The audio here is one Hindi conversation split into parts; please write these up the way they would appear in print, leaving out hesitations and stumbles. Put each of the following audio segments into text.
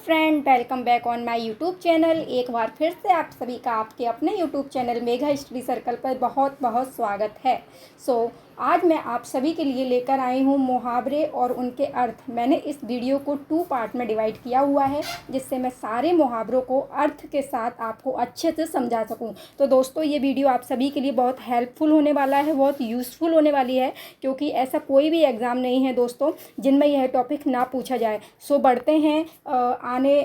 Friend, welcome back on my YouTube channel. एक बार फिर से आप सभी का आपके अपने YouTube channel Megha history circle पर बहुत बहुत स्वागत है। आज मैं आप सभी के लिए लेकर आई हूँ मुहावरे और उनके अर्थ। मैंने इस वीडियो को 2 पार्ट में डिवाइड किया हुआ है, जिससे मैं सारे मुहावरों को अर्थ के साथ आपको अच्छे से समझा सकूँ। तो दोस्तों, ये वीडियो आप सभी के लिए बहुत हेल्पफुल होने वाला है, बहुत यूज़फुल होने वाली है, क्योंकि ऐसा कोई भी एग्ज़ाम नहीं है दोस्तों जिनमें यह टॉपिक ना पूछा जाए। बढ़ते हैं आने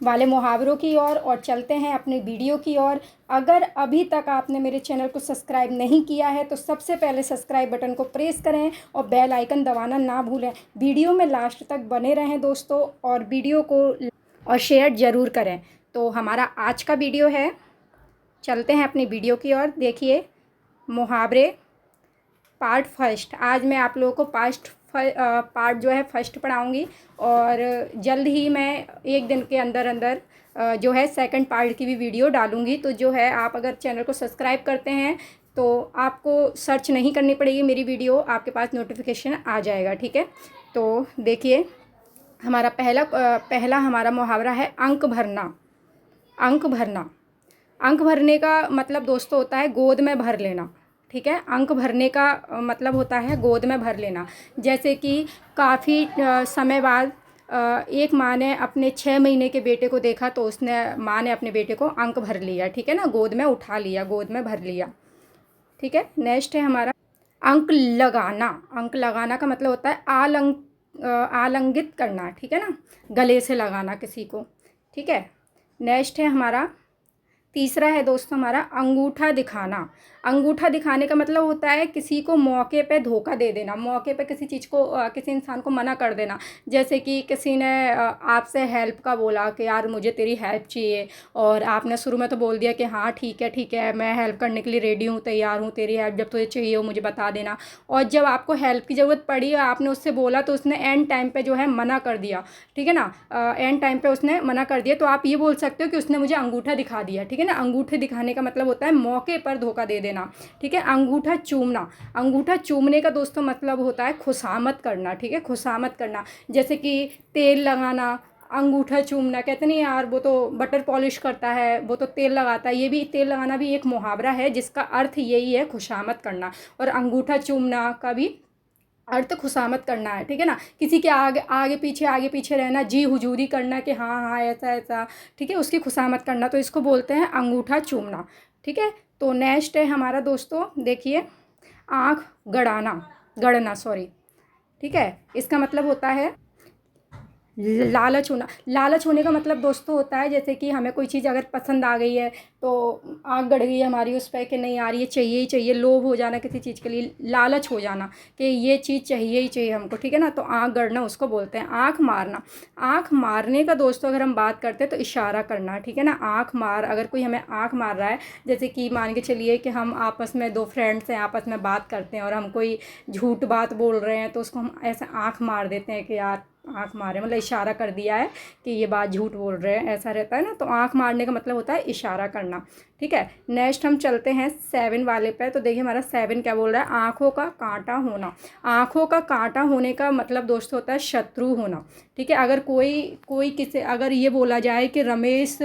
वाले मुहावरों की ओर और चलते हैं अपने वीडियो की ओर। अगर अभी तक आपने मेरे चैनल को सब्सक्राइब नहीं किया है तो सबसे पहले सब्सक्राइब बटन को प्रेस करें और बेल आइकन दबाना ना भूलें। वीडियो में लास्ट तक बने रहें दोस्तों, और वीडियो को और शेयर ज़रूर करें। तो हमारा आज का वीडियो है, चलते हैं अपनी वीडियो की ओर। देखिए, मुहावरे पार्ट फर्स्ट। आज मैं आप लोगों को पार्ट जो है फर्स्ट पढ़ाऊँगी, और जल्द ही मैं एक दिन के अंदर अंदर जो है सेकंड पार्ट की भी वीडियो डालूँगी। तो जो है, आप अगर चैनल को सब्सक्राइब करते हैं तो आपको सर्च नहीं करनी पड़ेगी, मेरी वीडियो आपके पास नोटिफिकेशन आ जाएगा, ठीक है। तो देखिए, हमारा पहला हमारा मुहावरा है अंक भरना। अंक भरना, अंक भरने का मतलब दोस्तों होता है गोद में भर लेना, ठीक है। अंक भरने का मतलब होता है गोद में भर लेना। जैसे कि काफ़ी समय बाद एक माँ ने अपने 6 महीने के बेटे को देखा, तो माँ ने अपने बेटे को अंक भर लिया, ठीक है ना, गोद में उठा लिया, गोद में भर लिया, ठीक है। नेक्स्ट है हमारा अंक लगाना। अंक लगाना का मतलब होता है आलिंगित करना, ठीक है ना, गले से लगाना किसी को, ठीक है। नेक्स्ट है हमारा तीसरा है दोस्तों हमारा अंगूठा दिखाना। अंगूठा दिखाने का मतलब होता है किसी को मौके पे धोखा दे देना, मौके पे किसी चीज़ को किसी इंसान को मना कर देना। जैसे कि किसी ने आपसे हेल्प का बोला कि यार मुझे तेरी हेल्प चाहिए, और आपने शुरू में तो बोल दिया कि हाँ ठीक है, मैं हेल्प करने के लिए रेडी हूँ, तैयार हूँ, तेरी हेल्प जब तुझे चाहिए हो मुझे बता देना। और जब आपको हेल्प की ज़रूरत पड़ी, आपने उससे बोला, तो उसने एंड टाइम पर जो है मना कर दिया, ठीक है ना। एंड टाइम पर उसने मना कर दिया, तो आप ये बोल सकते हो कि उसने मुझे अंगूठा दिखा दिया, ठीक है ना। अंगूठे दिखाने का मतलब होता है मौके पर धोखा दे देना, ठीक है। अंगूठा चूमना, अंगूठा चूमने का दोस्तों मतलब होता है खुशामद करना, ठीक है, खुशामद करना। जैसे कि तेल लगाना, अंगूठा चूमना, कहते नहीं यार वो तो बटर पॉलिश करता है, वो तो तेल लगाता है। ये भी तेल लगाना भी एक मुहावरा है जिसका अर्थ यही है, खुशामद करना। और अंगूठा चूमना का भी अर्थ खुशामद करना है, ठीक है ना। किसी के आगे पीछे रहना, जी हुजूरी करना कि हाँ हाँ ऐसा ऐसा, ठीक है, उसकी खुशामद करना, तो इसको बोलते हैं अंगूठा चूमना, ठीक है। तो नेक्स्ट है हमारा दोस्तों, देखिए, आँख गड़ना सॉरी, ठीक है। इसका मतलब होता है लालच होना। लालच होने का मतलब दोस्तों होता है, जैसे कि हमें कोई चीज़ अगर पसंद आ गई है तो आँख गड़ गई है हमारी उस पर कि नहीं यार ये चाहिए ही चाहिए, लोभ हो जाना किसी चीज़ के लिए, लालच हो जाना कि ये चीज़ चाहिए ही चाहिए हमको, ठीक है ना। तो आँख गड़ना उसको बोलते हैं। आँख मारना, आँख मारने का दोस्तों अगर हम बात करते हैं तो इशारा करना, ठीक है ना। आँख मार, अगर कोई हमें आँख मार रहा है, जैसे कि मान के चलिए कि हम आपस में 2 फ्रेंड्स हैं, आपस में बात करते हैं और हम कोई झूठ बात बोल रहे हैं, तो उसको हम ऐसे आँख मार देते हैं कि यार आँख मारे, मतलब इशारा कर दिया है कि ये बात झूठ बोल रहे हैं, ऐसा रहता है ना। तो आँख मारने का मतलब होता है इशारा करना, ठीक है। नेक्स्ट हम चलते हैं 7 वाले पे। तो देखिए हमारा 7 क्या बोल रहा है, आँखों का कांटा होना। आँखों का कांटा होने का मतलब दोस्तों होता है शत्रु होना, ठीक है। अगर कोई किसी, अगर ये बोला जाए कि रमेश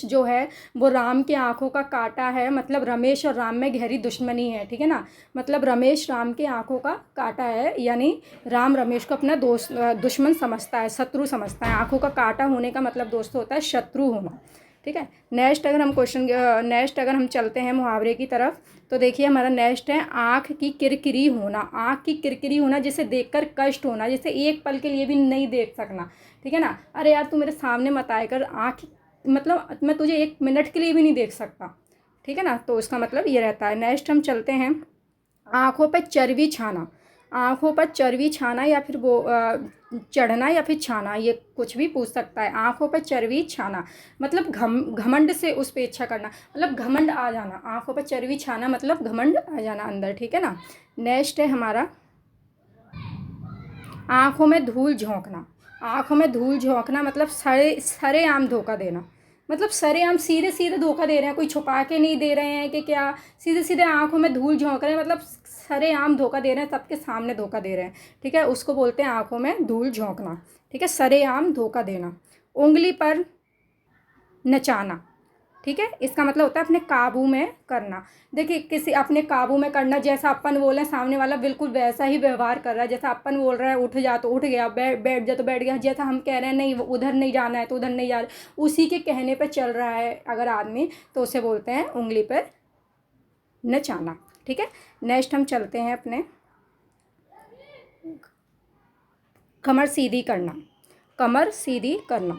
जो है वो राम की आंखों का कांटा है, मतलब रमेश और राम में गहरी दुश्मनी है, ठीक है ना। मतलब रमेश राम की आंखों का कांटा है, यानी राम रमेश को अपना दुश्मन समझता है, शत्रु समझता है। आंखों का कांटा होने का मतलब दोस्तों होता है शत्रु होना, ठीक है। नेक्स्ट अगर हम चलते हैं मुहावरे की तरफ, तो देखिए हमारा नेक्स्ट है आँख की किरकिरी होना। आँख की किरकिरी होना, जिसे देखकर कष्ट होना, जैसे एक पल के लिए भी नहीं देख सकना, ठीक है ना। अरे यार तू मेरे सामने मत आया कर, आँख मतलब मैं तुझे 1 मिनट के लिए भी नहीं देख सकता, ठीक है ना। तो इसका मतलब ये रहता है। नेक्स्ट हम चलते हैं आँखों पर चर्बी छाना। आँखों पर चर्बी छाना या फिर वो चढ़ना या फिर छाना, ये कुछ भी पूछ सकता है। आँखों पर चर्बी छाना मतलब घमंड से उस पर इच्छा करना, मतलब घमंड आ जाना। आँखों पर चर्बी छाना मतलब घमंड आ जाना अंदर, ठीक है ना। नेक्स्ट है हमारा आँखों में धूल झोंकना। आँखों में धूल झोंकना मतलब सरेआम धोखा देना, मतलब सरेआम सीधे सीधे धोखा दे रहे हैं, कोई छुपा के नहीं दे रहे हैं कि क्या, सीधे सीधे आंखों में धूल झोंक रहे हैं, मतलब सरेआम धोखा दे रहे हैं, सबके सामने धोखा दे रहे हैं। ठीक है, उसको बोलते हैं आंखों में धूल झोंकना। ठीक है, सरेआम धोखा देना। उंगली पर नचाना। ठीक है, इसका मतलब होता है अपने काबू में करना। देखिए, किसी अपने काबू में करना, जैसा अपन बोले सामने वाला बिल्कुल वैसा ही व्यवहार कर रहा है। जैसा अपन बोल रहे हैं उठ जा तो उठ गया, बैठ जा तो बैठ गया। जैसा हम कह रहे हैं नहीं उधर नहीं जाना है तो उधर नहीं जा रहा, उसी के कहने पे चल रहा है अगर आदमी, तो उसे बोलते हैं उंगली पर नचाना। ठीक है, नेक्स्ट हम चलते हैं अपने कमर सीधी करना। कमर सीधी करना,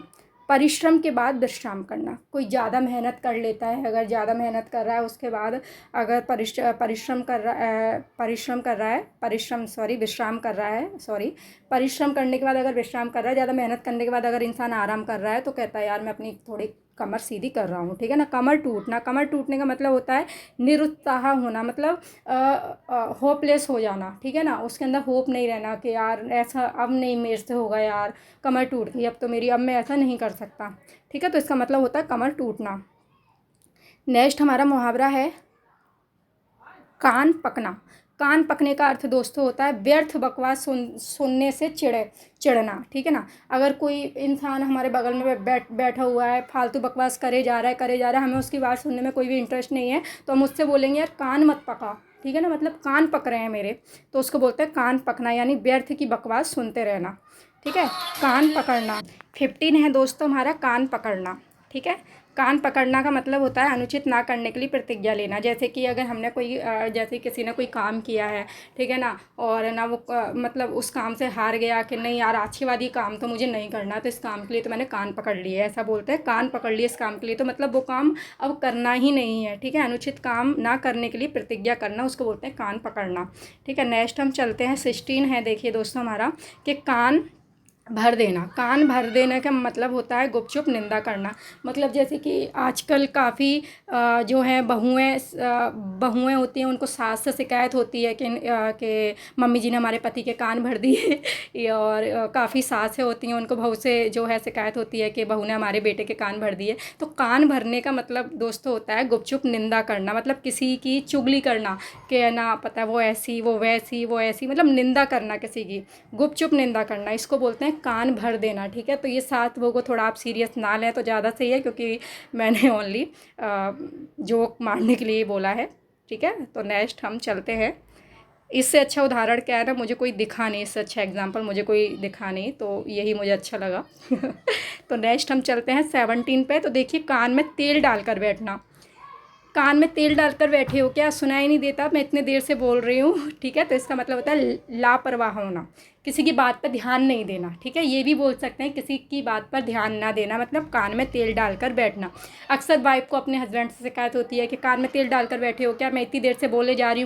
परिश्रम के बाद विश्राम करना। कोई ज़्यादा मेहनत कर लेता है, अगर ज़्यादा मेहनत कर रहा है उसके बाद अगर परिश्रम कर रहा है, विश्राम कर रहा है, परिश्रम करने के बाद अगर विश्राम कर रहा है, ज़्यादा मेहनत करने के बाद अगर इंसान आराम कर रहा है तो कहता है यार मैं अपनी थोड़ी कमर सीधी कर रहा हूँ। ठीक है ना। कमर टूटना, कमर टूटने का मतलब होता है निरुत्साह होना, मतलब होपलेस हो जाना। ठीक है ना, उसके अंदर होप नहीं रहना कि यार ऐसा अब नहीं मेरे से होगा यार, कमर टूट गई अब तो मेरी, अब मैं ऐसा नहीं कर सकता। ठीक है, तो इसका मतलब होता है कमर टूटना। नेक्स्ट हमारा मुहावरा है कान पकना। कान पकने का अर्थ दोस्तों होता है व्यर्थ बकवास सुनने से चिढ़ना। ठीक है ना, अगर कोई इंसान हमारे बगल में बैठा हुआ है, फालतू बकवास करे जा रहा है, हमें उसकी बात सुनने में कोई भी इंटरेस्ट नहीं है, तो हम उससे बोलेंगे यार कान मत पका। ठीक है ना, मतलब कान पक रहे हैं मेरे, तो उसको बोलते हैं कान पकना, यानी व्यर्थ की बकवास सुनते रहना। ठीक है, कान पकड़ना। 15 है दोस्तों हमारा कान पकड़ना। ठीक है, कान पकड़ना का मतलब होता है अनुचित ना करने के लिए प्रतिज्ञा लेना। जैसे कि अगर हमने कोई जैसे किसी ने कोई काम किया है, ठीक है ना, और ना वो मतलब उस काम से हार गया कि नहीं यार आशीर्वादी काम तो मुझे नहीं करना, तो इस काम के लिए तो मैंने कान पकड़ लिया, ऐसा बोलते हैं कान पकड़ लिए इस काम के लिए, तो मतलब वो काम अब करना ही नहीं है। ठीक है, अनुचित काम ना करने के लिए प्रतिज्ञा करना, उसको बोलते हैं कान पकड़ना। ठीक है, नेक्स्ट हम चलते हैं 16 है, देखिए दोस्तों हमारा कि कान भर देना। कान भर देने का मतलब होता है गुपचुप निंदा करना। मतलब जैसे कि आजकल काफ़ी जो है बहुएँ होती हैं, उनको सास से शिकायत होती है कि मम्मी जी ने हमारे पति के कान भर दिए और काफ़ी सासें होती हैं, उनको बहू से जो है शिकायत होती है कि बहू ने हमारे बेटे के कान भर दिए। तो कान भरने का मतलब दोस्तों होता है गुपचुप निंदा करना, मतलब किसी की चुगली करना कि ना पता वो ऐसी वो वैसी वो ऐसी, मतलब निंदा करना किसी की, गुपचुप निंदा करना, इसको बोलते हैं कान भर देना। ठीक है, तो ये 7 वो को थोड़ा आप सीरियस ना लें तो ज़्यादा सही है, क्योंकि मैंने ओनली जोक मारने के लिए बोला है। ठीक है, तो नेक्स्ट हम चलते हैं। इससे अच्छा उदाहरण क्या है ना, मुझे कोई दिखा नहीं, इससे अच्छा एग्जाम्पल मुझे कोई दिखा नहीं, तो यही मुझे अच्छा लगा। तो नेक्स्ट हम चलते हैं 17 पे। तो देखिए कान में तेल डालकर बैठना। कान में तेल डालकर बैठे हो क्या, सुनाई नहीं देता मैं इतने देर से बोल रही हूँ। ठीक है, तो इसका मतलब होता है लापरवाह होना, किसी की बात पर ध्यान नहीं देना। ठीक है, ये भी बोल सकते हैं किसी की बात पर ध्यान ना देना, मतलब कान में तेल डालकर बैठना। अक्सर वाइफ को अपने हस्बैंड से शिकायत होती है कि कान में तेल डालकर बैठे हो क्या, मैं इतनी देर से बोले जा रही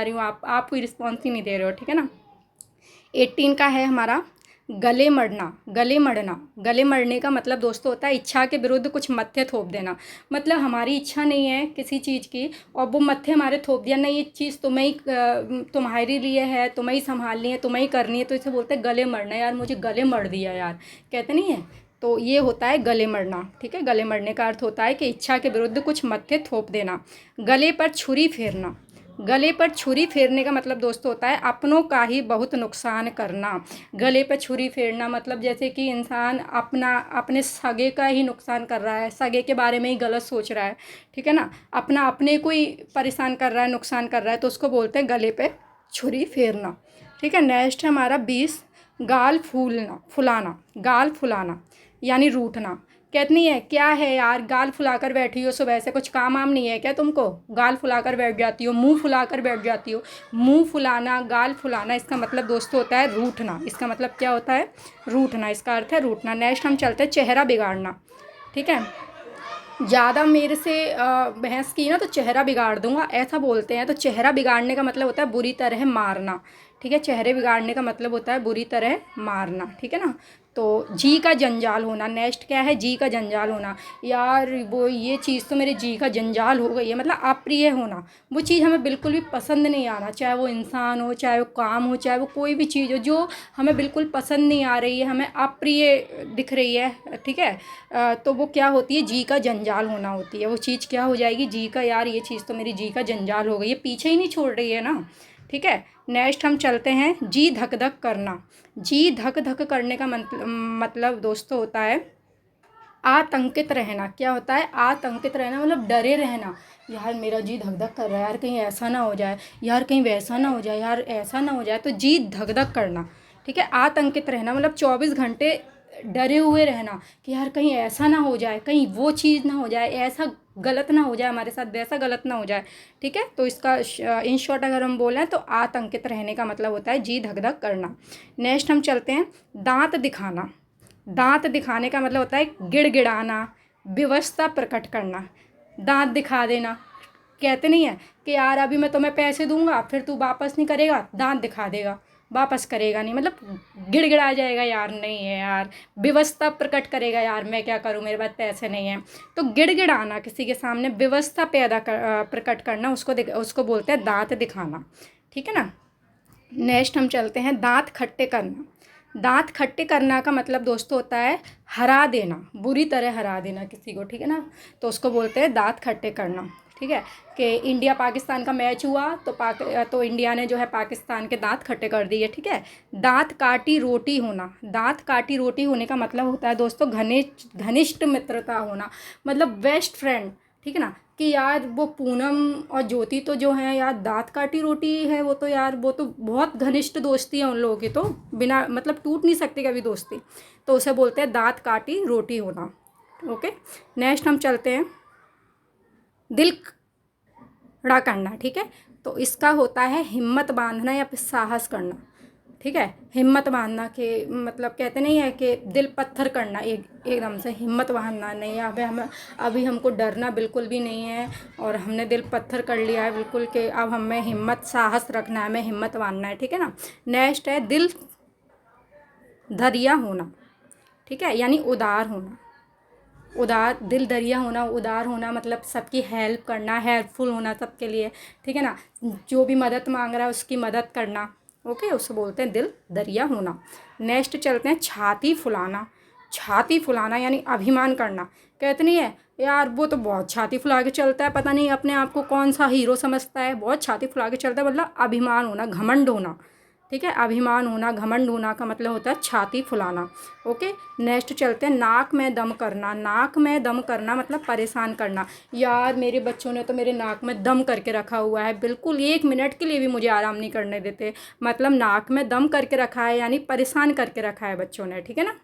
हूँ, आप कोई रिस्पॉन्स ही नहीं दे रहे हो। ठीक है ना। 18 का है हमारा गले मड़ना। गले मड़ने का मतलब दोस्तों होता है इच्छा के विरुद्ध कुछ मत्थे थोप देना। मतलब हमारी इच्छा नहीं है किसी चीज़ की और वो मत्थे हमारे थोप दिया, नहीं ये चीज़ तुम्हारे लिए है, तुम्हें ही संभालनी है, तुम्हें ही करनी है, तो इसे बोलते हैं गले मड़ना। यार मुझे गले मड़ दिया यार, कहते नहीं है, तो ये होता है गले मड़ना। ठीक है, गले मड़ने का अर्थ होता है कि इच्छा के विरुद्ध कुछ मत्थे थोप देना। गले पर छुरी फेरना। गले पर छुरी फेरने का मतलब दोस्तों होता है अपनों का ही बहुत नुकसान करना। गले पर छुरी फेरना मतलब जैसे कि इंसान अपने सगे का ही नुकसान कर रहा है, सगे के बारे में ही गलत सोच रहा है। ठीक है ना, अपने को ही परेशान कर रहा है, नुकसान कर रहा है, तो उसको बोलते हैं गले पे छुरी फेरना। ठीक है, नेक्स्ट है हमारा 20 गाल फुलाना यानी रूठना। कहती नहीं है क्या है यार, गाल फुलाकर बैठी हो, सुबह से कुछ काम वाम नहीं है क्या तुमको, गाल फुलाकर बैठ जाती हो, मुंह फुलाकर बैठ जाती हो। मुंह फुलाना, गाल फुलाना, इसका मतलब दोस्तों होता है रूठना। इसका मतलब क्या होता है, रूठना, इसका अर्थ है रूठना। नेक्स्ट हम चलते हैं चेहरा बिगाड़ना। ठीक है, ज़्यादा मेरे से बहस की ना तो चेहरा बिगाड़ दूंगा, ऐसा बोलते हैं। तो चेहरा बिगाड़ने का मतलब होता है बुरी तरह मारना। ठीक है। चेहरे बिगाड़ने का मतलब होता है बुरी तरह मारना, ठीक है ना। तो जी का जंजाल होना, नेक्स्ट क्या है, जी का जंजाल होना। यार वो ये चीज़ तो मेरे जी का जंजाल हो गई है, मतलब अप्रिय होना। वो चीज़ हमें बिल्कुल भी पसंद नहीं आना, चाहे वो इंसान हो, चाहे वो काम हो, चाहे वो कोई भी चीज़ हो, जो हमें बिल्कुल पसंद नहीं आ रही है, हमें अप्रिय दिख रही है, ठीक है। तो वो क्या होती है, जी का जंजाल होना होती है। वो चीज़ क्या हो जाएगी, जी का, यार ये चीज़ तो मेरी जी का जंजाल हो गई है, पीछे ही नहीं छोड़ रही है ना, ठीक है। नेक्स्ट हम चलते हैं, जी धक धक करना। जी धक धक करने का मतलब दोस्तों होता है आतंकित रहना। क्या होता है, आतंकित रहना, मतलब डरे रहना। यार मेरा जी धक धक कर रहा है, यार कहीं ऐसा ना हो जाए, यार कहीं वैसा ना हो जाए, यार ऐसा ना हो जाए। तो जी धक धक करना, ठीक है। आतंकित रहना मतलब 24 घंटे डरे हुए रहना कि यार कहीं ऐसा ना हो जाए, कहीं वो चीज़ ना हो जाए, ऐसा गलत ना हो जाए हमारे साथ, वैसा गलत ना हो जाए, ठीक है। तो इसका इन शॉर्ट अगर हम बोलें तो आतंकित रहने का मतलब होता है जी धक धक करना। नेक्स्ट हम चलते हैं, दांत दिखाना। दांत दिखाने का मतलब होता है गिड़गिड़ाना, विवशता प्रकट करना, दांत दिखा देना। कहते नहीं है कि यार अभी मैं तुम्हें पैसे दूंगा, फिर तू वापस नहीं करेगा, दांत दिखा देगा, वापस करेगा नहीं, मतलब गिड़गिड़ा जाएगा, यार नहीं है यार, विवशता प्रकट करेगा, यार मैं क्या करूं, मेरे पास पैसे नहीं हैं। तो गिड़गिड़ाना, किसी के सामने विवशता प्रकट करना, उसको बोलते हैं दांत दिखाना, ठीक है ना। नेक्स्ट हम चलते हैं, दांत खट्टे करना। दांत खट्टे करना का मतलब दोस्तों होता है हरा देना, बुरी तरह हरा देना किसी को, ठीक है ना। तो उसको बोलते हैं दांत खट्टे करना, ठीक है। कि इंडिया पाकिस्तान का मैच हुआ तो इंडिया ने जो है पाकिस्तान के दांत खट्टे कर दिए, ठीक है। दांत काटी रोटी होना। दांत काटी रोटी होने का मतलब होता है दोस्तों घनिष्ठ मित्रता होना, मतलब बेस्ट फ्रेंड, ठीक है ना। कि यार वो पूनम और ज्योति तो जो है यार दांत काटी रोटी है, वो तो यार वो तो बहुत घनिष्ठ दोस्ती है उन लोगों की, तो बिना मतलब टूट नहीं सकती कभी दोस्ती। तो उसे बोलते हैं दांत काटी रोटी होना, ओके। नेक्स्ट हम चलते हैं, दिल खड़ा करना, ठीक है। तो इसका होता है हिम्मत बांधना या फिर साहस करना, ठीक है। हिम्मत बांधना के मतलब कहते नहीं है कि दिल पत्थर करना, एकदम से हिम्मत बांधना नहीं, अभी हमको डरना बिल्कुल भी नहीं है, और हमने दिल पत्थर कर लिया है बिल्कुल कि अब हमें हिम्मत साहस रखना है, हमें हिम्मत बांधना है, ठीक है ना। नेक्स्ट है दिल दरिया होना, ठीक है, यानी उदार होना। उदार, दिल दरिया होना, उदार होना मतलब सबकी हेल्प करना, हेल्पफुल होना सबके लिए, ठीक है ना। जो भी मदद मांग रहा है उसकी मदद करना, ओके, उसको बोलते हैं दिल दरिया होना। नेक्स्ट चलते हैं, छाती फुलाना। छाती फुलाना यानी अभिमान करना। कहते नहीं है यार वो तो बहुत छाती फुला के चलता है, पता नहीं अपने आप को कौन सा हीरो समझता है, बहुत छाती फुला के चलता है, मतलब अभिमान होना, घमंड होना, ठीक है। अभिमान होना, घमंड होना का मतलब होता है छाती फुलाना, ओके। नेक्स्ट चलते हैं, नाक में दम करना। नाक में दम करना मतलब परेशान करना। यार मेरे बच्चों ने तो मेरे नाक में दम करके रखा हुआ है, बिल्कुल 1 मिनट के लिए भी मुझे आराम नहीं करने देते, मतलब नाक में दम करके रखा है, यानी परेशान करके रखा है बच्चों ने, ठीक है ना।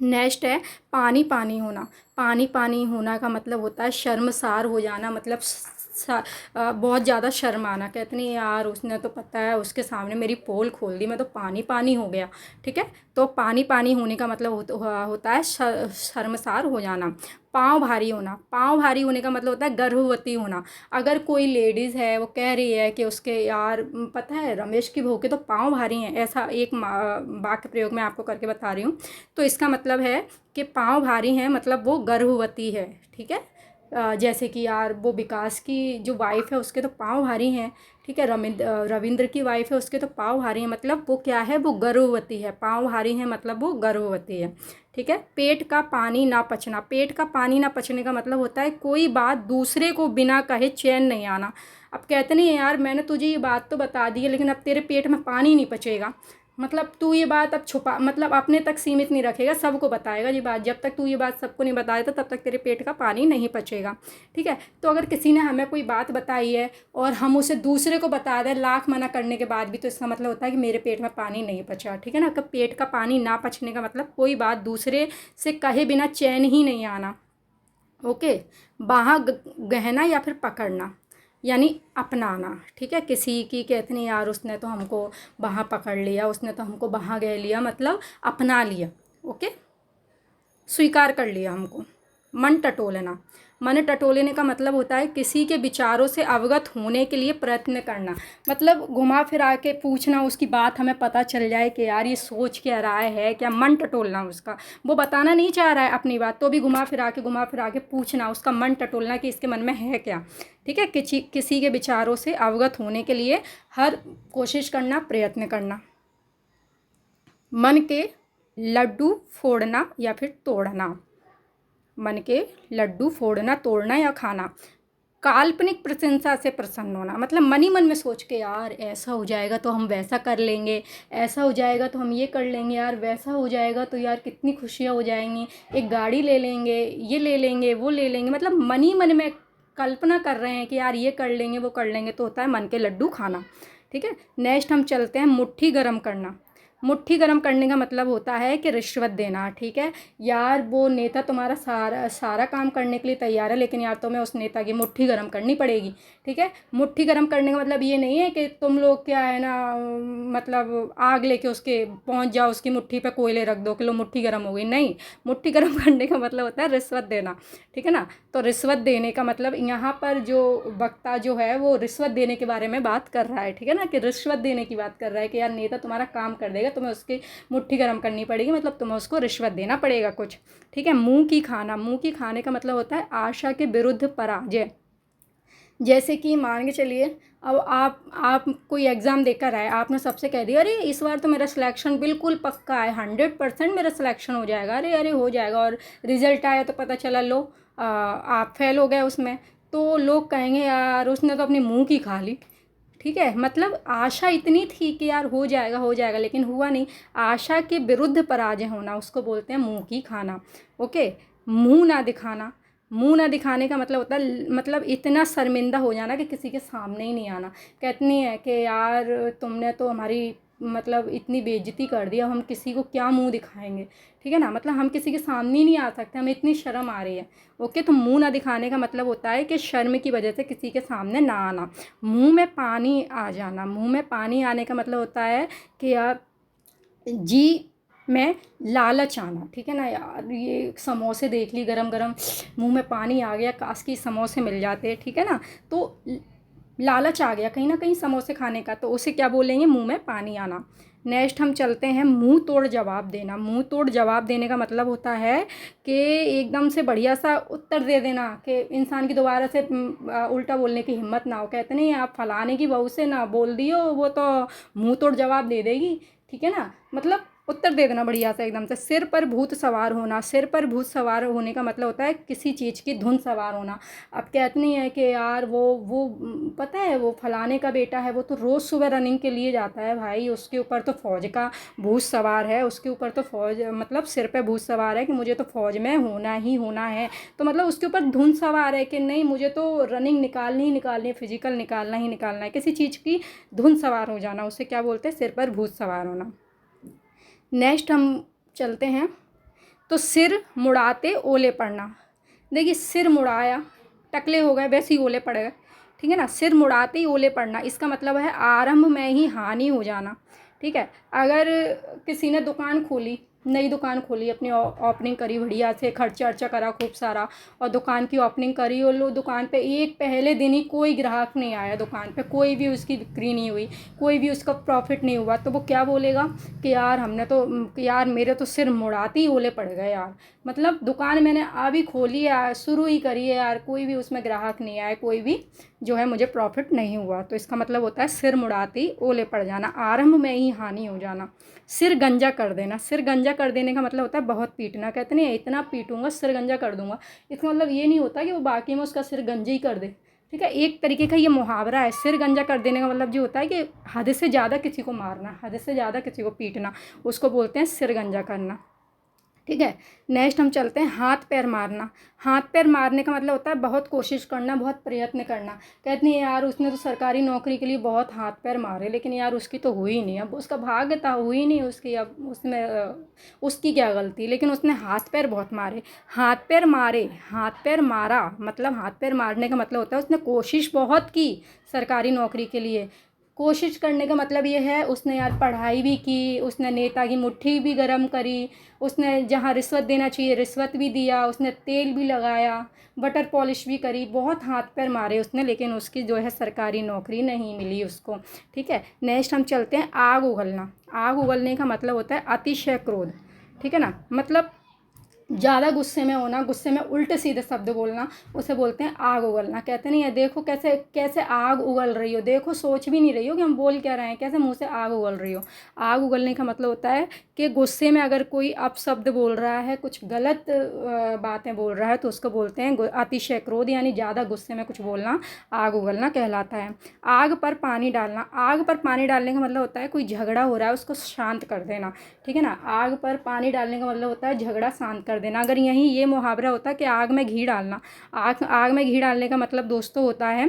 नेक्स्ट है पानी पानी होना। पानी पानी होना का मतलब होता है शर्मसार हो जाना, मतलब बहुत ज़्यादा शर्म आना। कहते नहीं यार उसने तो पता है उसके सामने मेरी पोल खोल दी, मैं तो पानी पानी हो गया, ठीक है। तो पानी पानी होने का मतलब होता है शर्मसार हो जाना। पाँव भारी होना। पाँव भारी होने का मतलब होता है गर्भवती होना। अगर कोई लेडीज़ है वो कह रही है कि उसके यार पता है रमेश की बहू के तो पाँव भारी हैं, ऐसा एक वाक्य प्रयोग मैं आपको करके बता रही हूँ, तो इसका मतलब है कि पाँव भारी हैं, मतलब वो गर्भवती है, ठीक है। जैसे कि यार वो विकास की जो वाइफ़ है उसके तो पाँव भारी हैं, ठीक है। रविंद्र की वाइफ़ है उसके तो पाँव भारी हैं, मतलब वो क्या है, वो गर्भवती है। पाँव भारी हैं मतलब वो गर्भवती है, ठीक है। पेट का पानी ना पचना। पेट का पानी ना पचने का मतलब होता है कोई बात दूसरे को बिना कहे चैन नहीं आना। अब कहते नहीं है यार मैंने तुझे ये बात तो बता दी है लेकिन अब तेरे पेट में पानी नहीं पचेगा, मतलब तू ये बात अब छुपा, मतलब अपने तक सीमित नहीं रखेगा, सबको बताएगा ये बात। जब तक तू ये बात सबको नहीं बताया तब तक तेरे पेट का पानी नहीं पचेगा, ठीक है। तो अगर किसी ने हमें कोई बात बताई है और हम उसे दूसरे को बता दें लाख मना करने के बाद भी, तो इसका मतलब होता है कि मेरे पेट में पानी नहीं पचा, ठीक है ना। कि पेट का पानी ना पचने का मतलब कोई बात दूसरे से कहे बिना चैन ही नहीं आना, ओके। बाँह गहना या फिर पकड़ना यानी अपनाना, ठीक है। किसी की कहते नहीं यार उसने तो हमको बाँह पकड़ लिया, उसने तो हमको बाँह गह लिया, मतलब अपना लिया, ओके, स्वीकार कर लिया हमको। मन टटोलना। मन टटोलने का मतलब होता है किसी के विचारों से अवगत होने के लिए प्रयत्न करना, मतलब घुमा फिरा के पूछना, उसकी बात हमें पता चल जाए कि यार ये सोच क्या रहा है, क्या मन टटोलना उसका, वो बताना नहीं चाह रहा है अपनी बात तो भी घुमा फिरा के पूछना, उसका मन टटोलना कि इसके मन में है क्या। ठीक है, किसी के विचारों से अवगत होने के लिए हर कोशिश करना, प्रयत्न करना। मन के लड्डू फोड़ना या फिर तोड़ना, मन के लड्डू फोड़ना, तोड़ना या खाना। काल्पनिक प्रशंसा से प्रसन्न होना, मतलब मन ही मन में सोच के यार ऐसा हो जाएगा तो हम वैसा कर लेंगे, ऐसा हो जाएगा तो हम ये कर लेंगे, यार वैसा हो जाएगा तो यार कितनी खुशियाँ हो जाएंगी, एक गाड़ी ले लेंगे, ये ले लेंगे, वो ले लेंगे, मतलब मन ही मन में कल्पना कर रहे हैं कि यार ये कर लेंगे, वो कर लेंगे, तो होता है मन के लड्डू खाना। ठीक है, नेक्स्ट हम चलते हैं मुट्ठी गर्म करना। मुट्ठी गर्म करने का मतलब होता है कि रिश्वत देना। ठीक है, यार वो नेता तुम्हारा सारा सारा काम करने के लिए तैयार है, लेकिन यार तुम्हें उस नेता की मुट्ठी गर्म करनी पड़ेगी। ठीक है, मुट्ठी गर्म करने का मतलब ये नहीं है कि तुम लोग क्या है ना, मतलब आग लेके उसके पहुंच जाओ, उसकी मुट्ठी पे कोयले रख दो कि लो मुट्ठी गर्म हो गई, नहीं। मुट्ठी गर्म करने का मतलब होता है रिश्वत देना। ठीक है ना, तो रिश्वत देने का मतलब यहाँ पर जो वक्ता जो है वो रिश्वत देने के बारे में बात कर रहा है। ठीक है ना, कि रिश्वत देने की बात कर रहा है कि यार नेता तुम्हारा काम कर देगा, तुम्हें उसकी मुट्ठी गर्म करनी पड़ेगी, मतलब तुम्हें उसको रिश्वत देना पड़ेगा कुछ। ठीक है, मुंह की खाना, मुंह की खाने का मतलब होता है आशा के विरुद्ध पराजय। जैसे कि मान के चलिए, अब आप कोई एग्ज़ाम देकर आए, आपने सबसे कह दिया अरे इस बार तो मेरा सिलेक्शन बिल्कुल पक्का है, 100% मेरा सिलेक्शन हो जाएगा, अरे अरे हो जाएगा, और रिज़ल्ट आया तो पता चला लो आप फेल हो गए उसमें, तो लोग कहेंगे यार उसने तो अपनी मुंह की खा ली। ठीक है, मतलब आशा इतनी थी कि यार हो जाएगा हो जाएगा, लेकिन हुआ नहीं। आशा के विरुद्ध पराजय होना उसको बोलते हैं मुंह की खाना। ओके, मुंह ना दिखाना, मुंह ना दिखाने का मतलब होता है मतलब इतना शर्मिंदा हो जाना कि किसी के सामने ही नहीं आना। कहती है कि यार तुमने तो हमारी मतलब इतनी बेइज्जती कर दी, अब हम किसी को क्या मुंह दिखाएंगे। ठीक है ना, मतलब हम किसी के सामने ही नहीं आ सकते, हमें इतनी शर्म आ रही है। ओके, तो मुंह ना दिखाने का मतलब होता है कि शर्म की वजह से किसी के सामने ना आना। मुंह में पानी आ जाना, मुंह में पानी आने का मतलब होता है कि यार जी में लालच आना। ठीक है ना, यार ये समोसे देख ली गरम गरम, मुंह में पानी आ गया, काश की समोसे मिल जाते। ठीक है ना, तो लालच आ गया कहीं ना कहीं समोसे खाने का, तो उसे क्या बोलेंगे, मुंह में पानी आना। नेक्स्ट हम चलते हैं मुंह तोड़ जवाब देना। मुंह तोड़ जवाब देने का मतलब होता है कि एकदम से बढ़िया सा उत्तर दे देना कि इंसान की दोबारा से उल्टा बोलने की हिम्मत ना हो। कहते नहीं आप फलाने की बहू से ना बोल दियो, वो तो मुंह तोड़ जवाब दे देगी। ठीक है ना, मतलब उत्तर दे देना बढ़िया सा एकदम से। सिर पर भूत सवार होना, सिर पर भूत सवार होने का मतलब होता है किसी चीज़ की धुन सवार होना। अब कहते नहीं है कि यार वो पता है वो फलाने का बेटा है, वो तो रोज़ सुबह रनिंग के लिए जाता है भाई, उसके ऊपर तो फ़ौज का भूत सवार है, उसके ऊपर तो फ़ौज मतलब सिर पे भूत सवार है कि मुझे तो फ़ौज में होना ही होना है। तो मतलब उसके ऊपर धुन सवार है कि नहीं मुझे तो रनिंग निकालनी ही निकालनी है, फिजिकल निकालना ही निकालना है, किसी चीज़ की धुन सवार हो जाना, उसे क्या बोलते हैं, सिर पर भूत सवार होना। नेक्स्ट हम चलते हैं, तो सिर मुड़ाते ओले पड़ना। देखिए सिर मुड़ाया, टकले हो गए, वैसे ही ओले पड़ गए। ठीक है ना, सिर मुड़ाते ही ओले पड़ना, इसका मतलब है आरंभ में ही हानि हो जाना। ठीक है, अगर किसी ने दुकान खोली, नई दुकान खोली, अपनी ओपनिंग करी, बढ़िया से खर्चा अर्चा करा खूब सारा, और दुकान की ओपनिंग करी, और लो दुकान पे एक पहले दिन ही कोई ग्राहक नहीं आया, दुकान पे कोई भी उसकी बिक्री नहीं हुई, कोई भी उसका प्रॉफिट नहीं हुआ, तो वो क्या बोलेगा कि यार हमने तो यार मेरे तो सिर मुड़ाते ही ओले पड़ गए यार, मतलब दुकान मैंने अभी खोली है, शुरू ही करी है यार, कोई भी उसमें ग्राहक नहीं आए, कोई भी जो है मुझे प्रॉफिट नहीं हुआ। तो इसका मतलब होता है सिर मुड़ाते ही ओले पड़ जाना, आरंभ में ही हानि हो जाना। सिर गंजा कर देना, सिर गंजा कर देने का मतलब होता है बहुत पीटना। कहते नहीं इतना पीटूंगा सिर गंजा कर दूंगा, इसका मतलब ये नहीं होता कि वो बाकी में उसका सिर गंजा ही कर दे। ठीक है, एक तरीके का ये मुहावरा है, सिर गंजा कर देने का मतलब जो होता है कि हद से ज़्यादा किसी को मारना, हद से ज़्यादा किसी को पीटना, उसको बोलते हैं सिर गंजा करना। ठीक है, नेक्स्ट हम चलते हैं हाथ पैर मारना। हाथ पैर मारने का मतलब होता है बहुत कोशिश करना, बहुत प्रयत्न करना। कहते हैं यार उसने तो सरकारी नौकरी के लिए बहुत हाथ पैर मारे, लेकिन यार उसकी तो हुई नहीं, अब उसका भाग्य था हुई नहीं उसकी, अब उसमें उसकी क्या गलती, लेकिन उसने हाथ पैर बहुत मारे। हाथ पैर मारे, हाथ पैर मारा, मतलब हाथ पैर मारने का मतलब होता है उसने कोशिश बहुत की सरकारी नौकरी के लिए, कोशिश करने का मतलब ये है उसने यार पढ़ाई भी की, उसने नेता की मुट्ठी भी गर्म करी, उसने जहाँ रिश्वत देना चाहिए रिश्वत भी दिया, उसने तेल भी लगाया, बटर पॉलिश भी करी, बहुत हाथ पैर मारे उसने, लेकिन उसकी जो है सरकारी नौकरी नहीं मिली उसको। ठीक है, नेक्स्ट हम चलते हैं आग उगलना। आग उगलने का मतलब होता है अतिशय क्रोध। ठीक है ना, मतलब ज़्यादा गुस्से में होना, गुस्से में उल्टे सीधे शब्द बोलना, उसे बोलते हैं आग उगलना। कहते नहीं है देखो कैसे कैसे आग उगल रही हो, देखो सोच भी नहीं रही हो कि हम बोल क्या रहे हैं, कैसे मुंह से आग उगल रही हो। आग उगलने का मतलब होता है कि गुस्से में अगर कोई अपशब्द बोल रहा है, कुछ गलत बातें बोल रहा है, तो उसको बोलते हैं अतिशय क्रोध, यानी ज़्यादा गुस्से में कुछ बोलना आग उगलना कहलाता है। आग पर पानी डालना। आग पर पानी डालने का मतलब होता है कोई झगड़ा हो रहा है उसको शांत कर देना। ठीक है ना, आग पर पानी डालने का मतलब होता है झगड़ा शांत कर देना। अगर यहीं ये मुहावरा होता है कि आग में घी डालना, आग आग में घी डालने का मतलब दोस्तों होता है,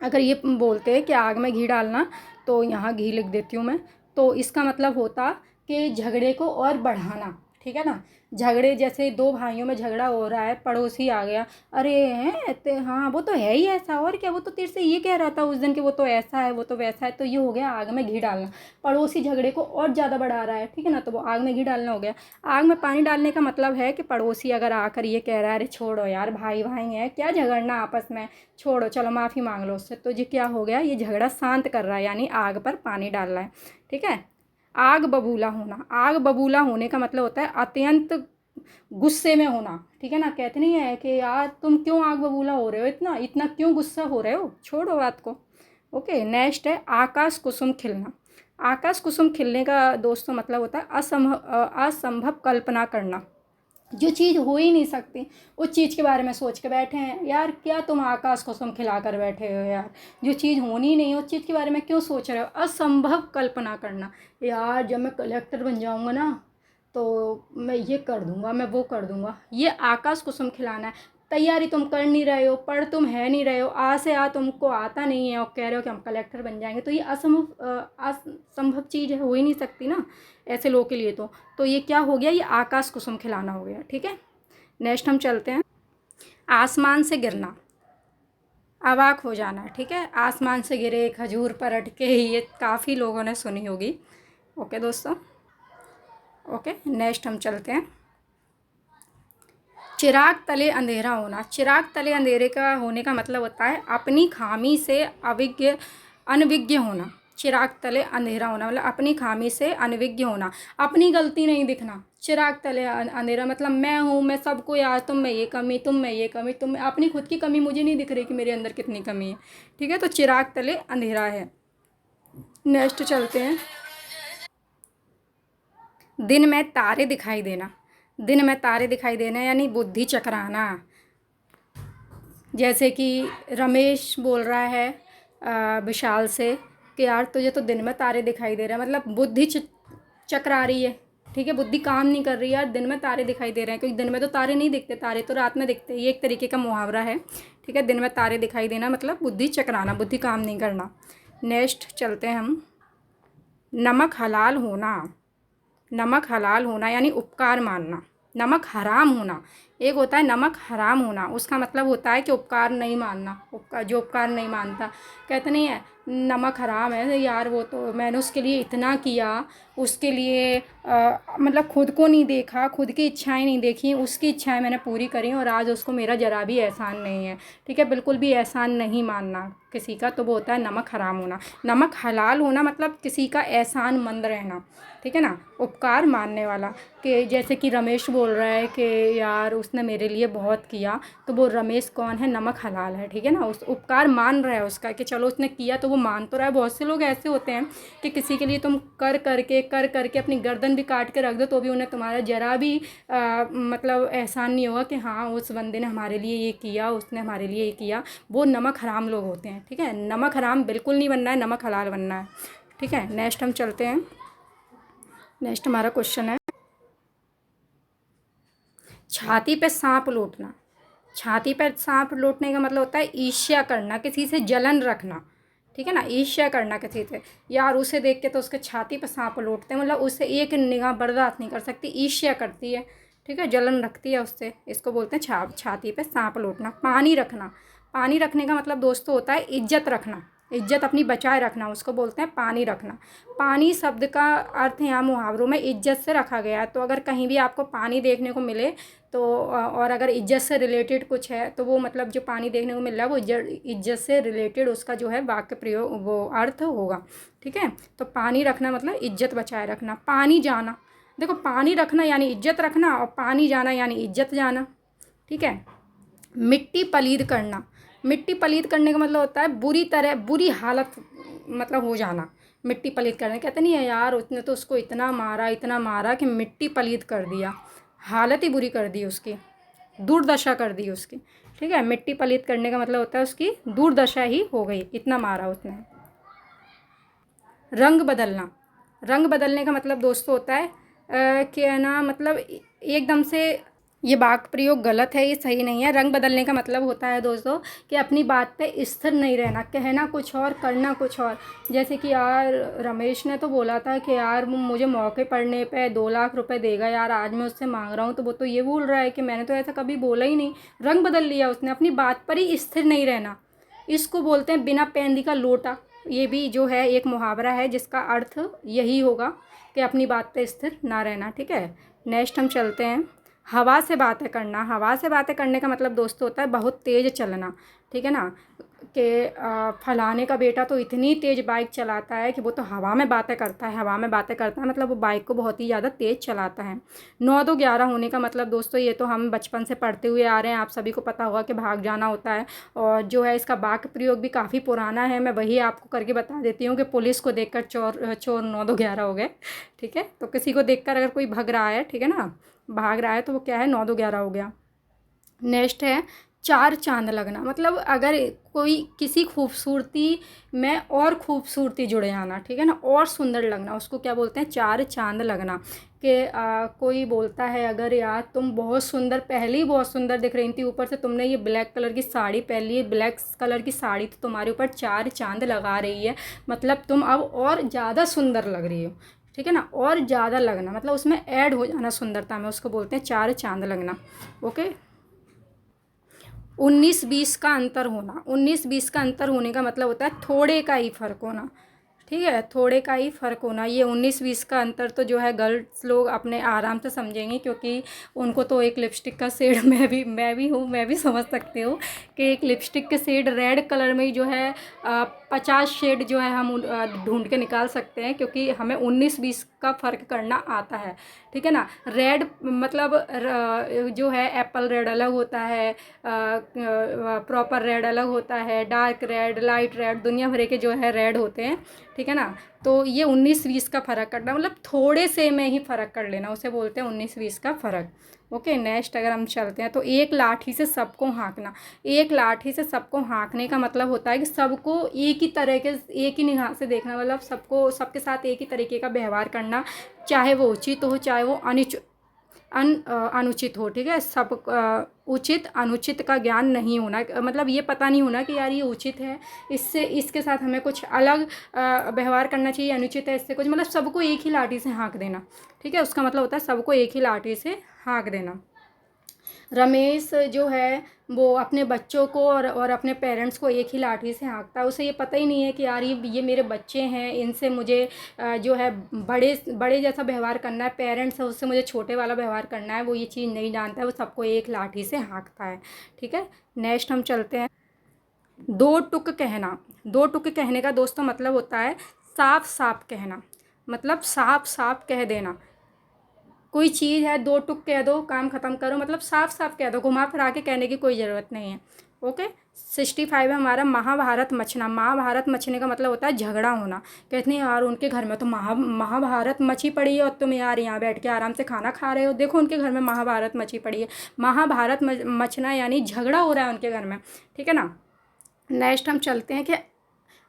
अगर ये बोलते हैं कि आग में घी डालना, तो यहाँ घी लिख देती हूँ मैं, तो इसका मतलब होता कि झगड़े को और बढ़ाना। ठीक है ना, झगड़े जैसे दो भाइयों में झगड़ा हो रहा है, पड़ोसी आ गया, अरे हैं हाँ वो तो है ही ऐसा, और क्या वो तो तेरे से ये कह रहा था उस दिन कि वो तो ऐसा है वो तो वैसा है, तो ये हो गया आग में घी डालना। पड़ोसी झगड़े को और ज़्यादा बढ़ा रहा है, ठीक है ना, तो वो आग में घी डालना हो गया। आग में पानी डालने का मतलब है कि पड़ोसी अगर आकर ये कह रहा है अरे छोड़ो यार भाई भाई हैं क्या झगड़ना आपस में, छोड़ो चलो माफ़ी मांग लो उससे, तो ये क्या हो गया, ये झगड़ा शांत कर रहा है, यानी आग पर पानी डाल रहा है। ठीक है, आग बबूला होना। आग बबूला होने का मतलब होता है अत्यंत गुस्से में होना। ठीक है ना, कहते नहीं है कि यार तुम क्यों आग बबूला हो रहे हो, इतना इतना क्यों गुस्सा हो रहे हो, छोड़ो बात को। ओके, नेक्स्ट है आकाश कुसुम खिलना। आकाश कुसुम खिलने का दोस्तों मतलब होता है असंभव कल्पना करना। जो चीज़ हो ही नहीं सकती उस चीज़ के बारे में सोच के बैठे हैं, यार क्या तुम आकाश कुसुम खिला कर बैठे हो यार, जो चीज़ होनी ही नहीं है उस चीज़ के बारे में क्यों सोच रहे हो। असंभव कल्पना करना, यार जब मैं कलेक्टर बन जाऊंगा ना तो मैं ये कर दूंगा मैं वो कर दूंगा, ये आकाश कुसुम खिलाना है। तैयारी तुम कर नहीं रहे हो, पढ़ तुम है नहीं रहे हो, आ से आ तुमको आता नहीं है और कह रहे हो कि हम कलेक्टर बन जाएंगे, तो ये असंभव चीज़ है, हो ही नहीं सकती ना ऐसे लोगों के लिए। तो ये क्या हो गया, ये आकाश कुसुम खिलाना हो गया। ठीक है, नेक्स्ट हम चलते हैं आसमान से गिरना। अवाक हो जाना। ठीक है, आसमान से गिरे खजूर पर अटके, ये काफ़ी लोगों ने सुनी होगी। ओके दोस्तों, ओके नेक्स्ट हम चलते हैं चिराग तले अंधेरा होना। चिराग तले अंधेरे का होने का मतलब होता है अपनी खामी से अनविज्ञ होना। चिराग तले अंधेरा होना मतलब अपनी खामी से अनविज्ञ होना, अपनी गलती नहीं दिखना। चिराग तले अंधेरा मतलब मैं हूँ, मैं सबको यार तुम में ये कमी, तुम में ये कमी, तुम में अपनी खुद की कमी मुझे नहीं दिख रही कि मेरे अंदर कितनी कमी है। ठीक है, तो चिराग तले अंधेरा है। नेक्स्ट चलते हैं दिन में तारे दिखाई देना। दिन में तारे दिखाई देना यानी बुद्धि चकराना। जैसे कि रमेश बोल रहा है विशाल से कि यार तुझे तो दिन में तारे दिखाई दे रहे हैं, मतलब बुद्धि चकरा रही है। ठीक है, बुद्धि काम नहीं कर रही है यार, दिन में तारे दिखाई दे रहे हैं, क्योंकि दिन में तो तारे नहीं दिखते, तारे तो रात में दिखते हैं। ये एक तरीके का मुहावरा है। ठीक है, दिन में तारे दिखाई देना मतलब बुद्धि चकराना, बुद्धि काम नहीं करना। नेक्स्ट चलते हैं हम नमक हलाल होना। नमक हलाल होना यानी उपकार मानना। नमक हराम होना, एक होता है नमक हराम होना, उसका मतलब होता है कि उपकार नहीं मानना, जो उपकार नहीं मानता। कहते नहीं है नमक हराम है यार, वो तो मैंने उसके लिए इतना किया, उसके लिए मतलब खुद को नहीं देखा, खुद की इच्छाएं नहीं देखी, उसकी इच्छाएं मैंने पूरी करी और आज उसको मेरा ज़रा भी एहसान नहीं है। ठीक है, बिल्कुल भी एहसान नहीं मानना किसी का, तो वो होता है नमक हराम होना। नमक हलाल होना मतलब किसी का एहसान मंद रहना। ठीक है ना, उपकार मानने वाला, कि जैसे कि रमेश बोल रहा है कि यार उसने मेरे लिए बहुत किया, तो वो रमेश कौन है, नमक हलाल है। ठीक है ना, उस उपकार मान रहा है उसका कि चलो उसने किया तो वो मान तो रहा है। बहुत से लोग ऐसे होते हैं कि किसी के लिए तुम कर करके अपनी गर्दन भी काट के रख दो तो भी उन्हें तुम्हारा ज़रा भी मतलब एहसान नहीं होगा कि हाँ उस बंदे ने हमारे लिए ये किया, उसने हमारे लिए ये किया। वो नमक हराम लोग होते हैं। ठीक है, नमक हराम बिल्कुल नहीं बनना है, नमक हलाल बनना है। ठीक है, नेक्स्ट हम चलते हैं। नेक्स्ट हमारा क्वेश्चन है छाती पे सांप लौटना। छाती पर सांप लौटने का मतलब होता है ईर्ष्या करना, किसी से जलन रखना। ठीक है ना, ईर्ष्या करना किसी से, यार उसे देख के तो उसके छाती पर सांप लौटते हैं, मतलब उससे एक निगाह बर्दाश्त नहीं कर सकती, ईर्ष्या करती है। ठीक है, जलन रखती है उससे, इसको बोलते हैं छाती पे सांप लौटना। पानी रखना। पानी रखने का मतलब दोस्तों होता है इज्जत रखना। इज्जत अपनी बचाए रखना उसको बोलते हैं पानी रखना। पानी शब्द का अर्थ यहाँ मुहावरों में इज्जत से रखा गया है। तो अगर कहीं भी आपको पानी देखने को मिले तो और अगर इज्जत से रिलेटेड कुछ है तो वो मतलब जो पानी देखने को मिल रहा है वो इज्जत से रिलेटेड उसका जो है वाक्य प्रयोग वो अर्थ होगा। ठीक है, तो पानी रखना मतलब इज्जत बचाए रखना। पानी जाना, देखो पानी रखना यानी इज्जत रखना और पानी जाना यानी इज्जत जाना। ठीक है। मिट्टी पलीद करना, मिट्टी पलीद करने का मतलब होता है बुरी हालत मतलब हो जाना। मिट्टी पलीद करना, कहते नहीं है यार उसने तो उसको इतना मारा कि मिट्टी पलीद कर दिया, हालत ही बुरी कर दी उसकी, दुर्दशा कर दी उसकी। ठीक है, मिट्टी पलीद करने का मतलब होता है उसकी दुर्दशा ही हो गई, इतना मारा उसने। रंग बदलना, रंग बदलने का मतलब दोस्तों होता है कि है ना मतलब एकदम से, ये वाक्य प्रयोग गलत है, ये सही नहीं है। रंग बदलने का मतलब होता है दोस्तों कि अपनी बात पे स्थिर नहीं रहना, कहना कुछ और करना कुछ और। जैसे कि यार रमेश ने तो बोला था कि यार मुझे मौके पड़ने पे 2 लाख रुपए देगा, यार आज मैं उससे मांग रहा हूँ तो वो तो ये बोल रहा है कि मैंने तो ऐसा कभी बोला ही नहीं। रंग बदल लिया उसने, अपनी बात पर ही स्थिर नहीं रहना। इसको बोलते हैं बिना पैंदी का लोटा। ये भी जो है एक मुहावरा है जिसका अर्थ यही होगा कि अपनी बात पे स्थिर ना रहना। ठीक है, नेक्स्ट हम चलते हैं। हवा से बातें करना, हवा से बातें करने का मतलब दोस्तों होता है बहुत तेज़ चलना। ठीक है ना, कि फलाने का बेटा तो इतनी तेज़ बाइक चलाता है कि वो तो हवा में बातें करता है, हवा में बातें करता है मतलब वो बाइक को बहुत ही ज़्यादा तेज़ चलाता है। 9-2-11 होने का मतलब दोस्तों ये तो हम बचपन से पढ़ते हुए आ रहे हैं, आप सभी को पता होगा कि भाग जाना होता है। और जो है इसका वाक्य प्रयोग भी काफ़ी पुराना है, मैं वही आपको करके बता देती हूँ कि पुलिस को देखकर चोर चोर 9-2-11 हो गए। ठीक है, तो किसी को देखकर अगर कोई भाग रहा है, ठीक है ना, भाग रहा है तो वो क्या है 9-2-11 हो गया। नेक्स्ट है चार चांद लगना, मतलब अगर कोई किसी खूबसूरती में और खूबसूरती जुड़े आना। ठीक है ना, और सुंदर लगना, उसको क्या बोलते हैं चार चांद लगना। कि कोई बोलता है अगर यार तुम बहुत सुंदर, पहले ही बहुत सुंदर दिख रही थी, ऊपर से तुमने ये ब्लैक कलर की साड़ी पहन ली है, ब्लैक कलर की साड़ी तो तुम्हारे ऊपर 4 चांद लगा रही है, मतलब तुम अब और ज़्यादा सुंदर लग रही हो। ठीक है ना, और ज़्यादा लगना मतलब उसमें ऐड हो जाना सुंदरता में, उसको बोलते हैं 4 चांद लगना। ओके। 19-20 का अंतर होना, 19-20 का अंतर होने का मतलब होता है थोड़े का ही फ़र्क होना। ठीक है, थोड़े का ही फ़र्क होना। ये 19-20 का अंतर तो जो है गर्ल्स लोग अपने आराम से समझेंगी, क्योंकि उनको तो एक लिपस्टिक का शेड मैं भी समझ सकती हूँ कि एक लिपस्टिक के शेड रेड कलर में ही जो है 50 शेड जो है हम ढूंढ के निकाल सकते हैं, क्योंकि हमें 19-20 का फ़र्क करना आता है। ठीक है ना, रेड मतलब जो है एप्पल रेड अलग होता है, प्रॉपर रेड अलग होता है, डार्क रेड, लाइट रेड, दुनिया भर के जो है रेड होते हैं। ठीक है ना, तो ये 19-20 का फ़र्क करना मतलब थोड़े से में ही फ़र्क कर लेना, उसे बोलते हैं 19-20 का फ़र्क। ओके, नेक्स्ट अगर हम चलते हैं तो एक लाठी से सबको हाँकना। एक लाठी से सबको हाँकने का मतलब होता है कि सबको एक ही तरह के, एक ही निगाह से देखना, मतलब सबको सबके साथ एक ही तरीके का व्यवहार करना, चाहे वो उचित हो चाहे वो अनुचित हो। ठीक है, सब उचित अनुचित का ज्ञान नहीं होना, मतलब ये पता नहीं होना कि यार ये उचित है, इससे इसके साथ हमें कुछ अलग व्यवहार करना चाहिए, अनुचित है इससे कुछ, मतलब सबको एक ही लाठी से हाँक देना। ठीक है, उसका मतलब होता है सबको एक ही लाठी से हाँक देना। रमेश जो है वो अपने बच्चों को और अपने पेरेंट्स को एक ही लाठी से हाँकता है, उसे ये पता ही नहीं है कि यार ये मेरे बच्चे हैं, इनसे मुझे जो है बड़े बड़े जैसा व्यवहार करना है, पेरेंट्स है उससे मुझे छोटे वाला व्यवहार करना है, वो ये चीज़ नहीं जानता है, वो सबको एक लाठी से हाँकता है। ठीक है, नेक्स्ट हम चलते हैं। दो टुक कहना, दो टुक कहने का दोस्तों मतलब होता है साफ साफ कहना, मतलब साफ साफ कह देना। कोई चीज़ है दो टुक कह दो काम ख़त्म करो, मतलब साफ साफ कह दो, घुमा फिरा के कहने की कोई ज़रूरत नहीं है। ओके। 65 है हमारा महाभारत मचना। महाभारत मचने का मतलब होता है झगड़ा होना। कहते हैं यार उनके घर में तो महाभारत मची पड़ी है और तुम यार यहाँ बैठ के आराम से खाना खा रहे हो, देखो उनके घर में महाभारत मची पड़ी है। महाभारत मचना यानी झगड़ा हो रहा है उनके घर में। ठीक है ना, नेक्स्ट हम चलते हैं कि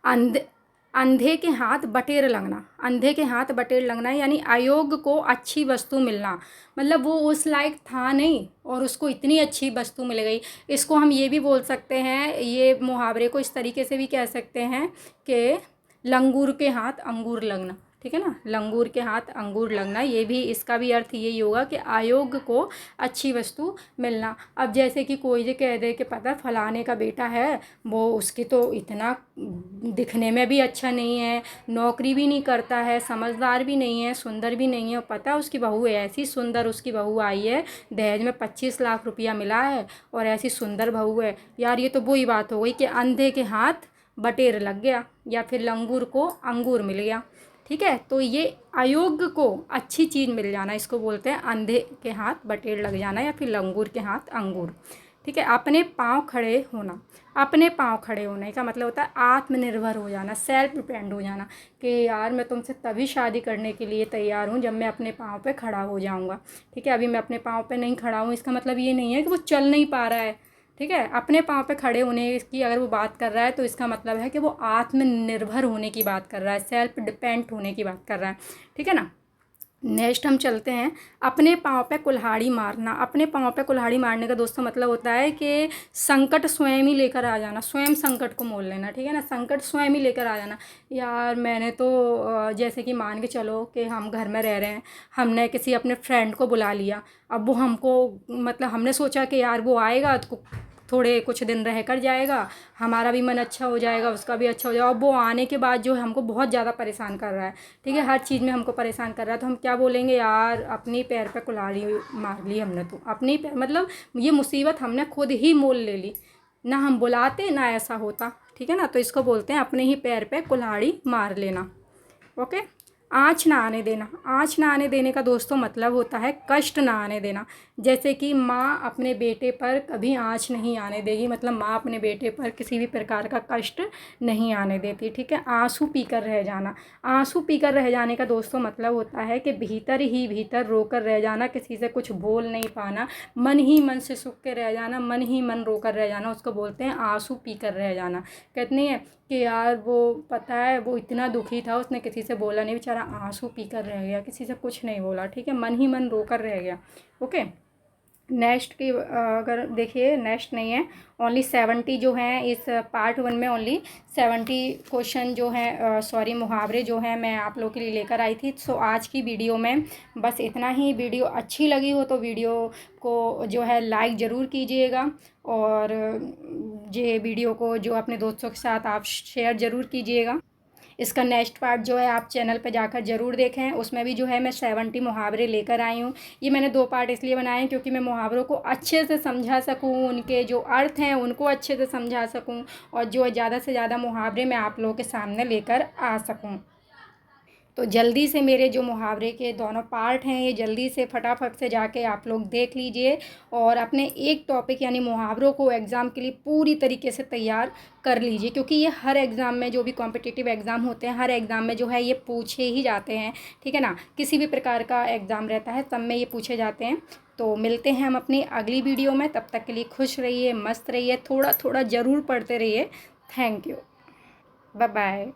अंधे अंधे के हाथ बटेर लगना। अंधे के हाथ बटेर लगना यानी अयोग्य को अच्छी वस्तु मिलना, मतलब वो उस लायक था नहीं और उसको इतनी अच्छी वस्तु मिल गई। इसको हम ये भी बोल सकते हैं, ये मुहावरे को इस तरीके से भी कह सकते हैं कि लंगूर के हाथ अंगूर लगना। ठीक है ना। लंगूर के हाथ अंगूर लगना, ये भी, इसका भी अर्थ यही होगा कि अयोग्य को अच्छी वस्तु मिलना। अब जैसे कि कोई जो कह दे कि पता है फलाने का बेटा है, वो उसकी तो इतना दिखने में भी अच्छा नहीं है, नौकरी भी नहीं करता है, समझदार भी नहीं है, सुंदर भी नहीं है, और पता है उसकी बहू ऐसी सुंदर, उसकी बहू आई है, दहेज में 25 लाख रुपया मिला है और ऐसी सुंदर बहू है। यार ये तो वही बात हो गई कि अंधे के हाथ बटेर लग गया, या फिर लंगूर को अंगूर मिल गया। ठीक है, तो ये अयोग्य को अच्छी चीज़ मिल जाना, इसको बोलते हैं अंधे के हाथ बटेर लग जाना, या फिर लंगूर के हाथ अंगूर। ठीक है, अपने पाँव खड़े होना। अपने पाँव खड़े होने का मतलब होता है आत्मनिर्भर हो जाना, सेल्फ डिपेंड हो जाना, कि यार मैं तुमसे तभी शादी करने के लिए तैयार हूँ जब मैं अपने पाँव पे खड़ा हो जाऊँगा। ठीक है, अभी मैं अपने पाँव पे नहीं खड़ा हूँ, इसका मतलब ये नहीं है कि वो चल नहीं पा रहा है। ठीक है, अपने पाँव पे खड़े होने की अगर वो बात कर रहा है तो इसका मतलब है कि वो आत्मनिर्भर होने की बात कर रहा है, सेल्फ डिपेंड होने की बात कर रहा है। ठीक है ना। नेक्स्ट हम चलते हैं, अपने पाँव पे कुल्हाड़ी मारना। अपने पाँव पे कुल्हाड़ी मारने का दोस्तों मतलब होता है कि संकट स्वयं ही लेकर आ जाना, स्वयं संकट को मोल लेना। ठीक है ना, संकट स्वयं ही लेकर आ जाना। यार मैंने तो जैसे कि मान के चलो कि हम घर में रह रहे हैं, हमने किसी अपने फ्रेंड को बुला लिया, अब वो हमको मतलब हमने सोचा कि यार वो आएगा तो थोड़े कुछ दिन रह कर जाएगा, हमारा भी मन अच्छा हो जाएगा, उसका भी अच्छा हो जाएगा। अब वो आने के बाद जो है हमको बहुत ज़्यादा परेशान कर रहा है, ठीक है, हर चीज़ में हमको परेशान कर रहा है, तो हम क्या बोलेंगे, यार अपनी पैर पे कुल्हाड़ी मार ली हमने, तो अपनी पैर मतलब ये मुसीबत हमने खुद ही मोल ले ली, ना हम बुलाते ना ऐसा होता। ठीक है ना, तो इसको बोलते हैं अपने ही पैर पे कुल्हाड़ी मार लेना। ओके। आँच ना आने देना। आँच ना आने देने का दोस्तों मतलब होता है कष्ट ना आने देना। जैसे कि माँ अपने बेटे पर कभी आँच नहीं आने देगी, मतलब माँ अपने बेटे पर किसी भी प्रकार का कष्ट नहीं आने देती। ठीक है, आंसू पीकर रह जाना। आंसू पीकर रह जाने का दोस्तों मतलब होता है कि भीतर ही भीतर रोकर रह जाना, किसी से कुछ बोल नहीं पाना, मन ही मन से सूख के रह जाना, मन ही मन रोकर रह जाना, उसको बोलते हैं आंसू पीकर रह जाना। कहते नहीं है कि यार वो पता है वो इतना दुखी था, उसने किसी से बोला नहीं, बेचारा आंसू पीकर रह गया, किसी से कुछ नहीं बोला। ठीक है, मन ही मन रोकर रह गया। ओके। नेक्स्ट की अगर देखिए, नेक्स्ट नहीं है, ओनली 70 जो हैं इस पार्ट 1 में, ओनली 70 क्वेश्चन जो हैं, सॉरी मुहावरे जो हैं मैं आप लोगों के लिए लेकर आई थी। सो आज की वीडियो में बस इतना ही। वीडियो अच्छी लगी हो तो वीडियो को जो है लाइक ज़रूर कीजिएगा, और ये वीडियो को जो अपने दोस्तों के साथ आप शेयर ज़रूर कीजिएगा। इसका नेक्स्ट पार्ट जो है आप चैनल पर जाकर ज़रूर देखें, उसमें भी जो है मैं 70 मुहावरे लेकर आई हूँ। ये मैंने 2 पार्ट इसलिए बनाए हैं क्योंकि मैं मुहावरों को अच्छे से समझा सकूँ, उनके जो अर्थ हैं उनको अच्छे से समझा सकूँ, और जो ज़्यादा से ज़्यादा मुहावरे मैं आप लोगों के सामने लेकर आ सकूँ। तो जल्दी से मेरे जो मुहावरे के दोनों पार्ट हैं ये जल्दी से फटाफट से जाके आप लोग देख लीजिए, और अपने एक टॉपिक यानी मुहावरों को एग्ज़ाम के लिए पूरी तरीके से तैयार कर लीजिए, क्योंकि ये हर एग्ज़ाम में, जो भी कॉम्पिटिटिव एग्ज़ाम होते हैं हर एग्ज़ाम में जो है ये पूछे ही जाते हैं। ठीक है ना, किसी भी प्रकार का एग्ज़ाम रहता है सब में ये पूछे जाते हैं। तो मिलते हैं हम अपनी अगली वीडियो में, तब तक के लिए खुश रहिए, मस्त रहिए, थोड़ा थोड़ा ज़रूर पढ़ते रहिए। Thank you, bye bye.